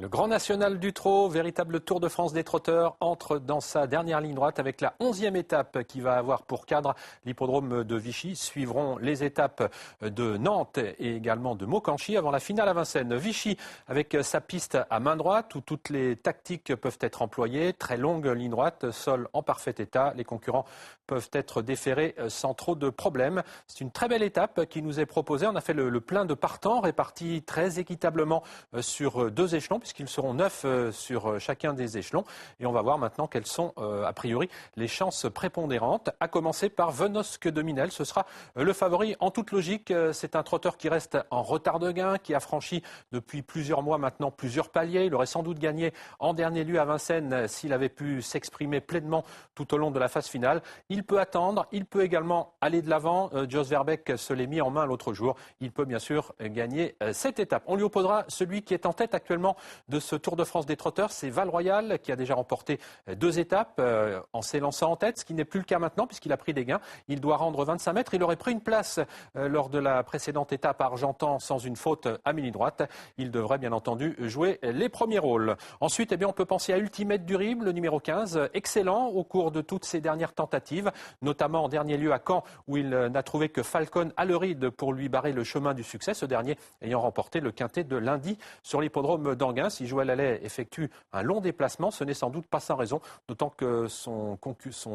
Le Grand National du Trot, véritable Tour de France des trotteurs, entre dans sa dernière ligne droite avec la 11e étape qui va avoir pour cadre l'hippodrome de Vichy. Suivront les étapes de Nantes et également de Maucanchy avant la finale à Vincennes. Vichy avec sa piste à main droite où toutes les tactiques peuvent être employées. Très longue ligne droite, sol en parfait état. Les concurrents peuvent être déférés sans trop de problèmes. C'est une très belle étape qui nous est proposée. On a fait le plein de partants répartis très équitablement sur deux échelons, puisqu'ils seront 9 sur chacun des échelons. Et on va voir maintenant quelles sont, a priori, les chances prépondérantes. À commencer par Venosque de Minel. Ce sera le favori en toute logique. C'est un trotteur qui reste en retard de gain, qui a franchi depuis plusieurs mois maintenant plusieurs paliers. Il aurait sans doute gagné en dernier lieu à Vincennes s'il avait pu s'exprimer pleinement tout au long de la phase finale. Il peut attendre, il peut également aller de l'avant. Jos Verbeek se l'est mis en main l'autre jour. Il peut bien sûr gagner cette étape. On lui opposera celui qui est en tête actuellement de ce Tour de France des trotteurs, c'est Val Royal qui a déjà remporté 2 étapes en s'élançant en tête, ce qui n'est plus le cas maintenant puisqu'il a pris des gains. Il doit rendre 25 mètres. Il aurait pris une place lors de la précédente étape à Argentan sans une faute à mi-droite. Il devrait bien entendu jouer les premiers rôles. Ensuite, on peut penser à Ultimate Durib, le numéro 15, excellent au cours de toutes ses dernières tentatives, notamment en dernier lieu à Caen où il n'a trouvé que Falcon à le ride pour lui barrer le chemin du succès, ce dernier ayant remporté le quintet de lundi sur l'hippodrome d'Anguin. Si Joël Allais effectue un long déplacement, ce n'est sans doute pas sans raison, d'autant que son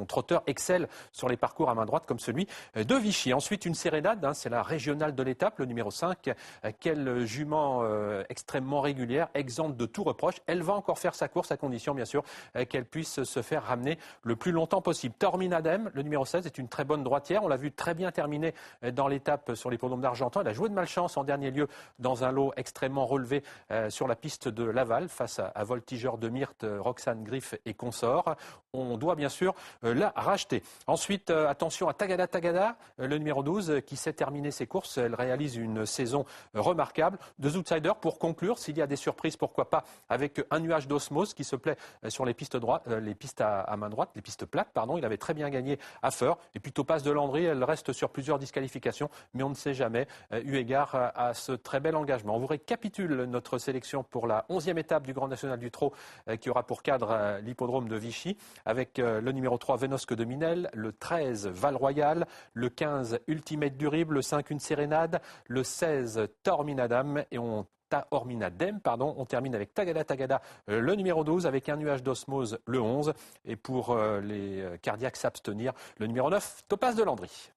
trotteur excelle sur les parcours à main droite comme celui de Vichy. Ensuite, une sérénade, c'est la régionale de l'étape, le numéro 5. Quelle jument extrêmement régulière, exempte de tout reproche. Elle va encore faire sa course à condition, bien sûr, qu'elle puisse se faire ramener le plus longtemps possible. Torminadem, le numéro 16, est une très bonne droitière. On l'a vu très bien terminer dans l'étape sur l'hippodrome d'Argentan. Elle a joué de malchance en dernier lieu dans un lot extrêmement relevé sur la piste de Laval face à Voltigeur de Myrthe, Roxane Griff et consorts. On doit bien sûr la racheter. Ensuite, attention à Tagada Tagada, le numéro 12, qui sait terminer ses courses. Elle réalise une saison remarquable. 2 outsiders pour conclure. S'il y a des surprises, pourquoi pas, avec un nuage d'osmose qui se plaît sur les pistes droites, les pistes à main droite, les pistes plates, pardon. Il avait très bien gagné à Feur. Et puis Topaz de Landry, elle reste sur plusieurs disqualifications, mais on ne sait jamais, eu égard à ce très bel engagement. On vous récapitule notre sélection pour la 11e étape du Grand National du Trot qui aura pour cadre l'hippodrome de Vichy avec le numéro 3 Venosque de Minel, le 13 Val Royal, le 15 Ultimate Durib, le 5 Une Sérénade, le 16 Torminadem et on termine avec Tagada Tagada, le numéro 12, avec un nuage d'osmose, le 11. Et pour les cardiaques s'abstenir, le numéro 9, Topaz de Landry.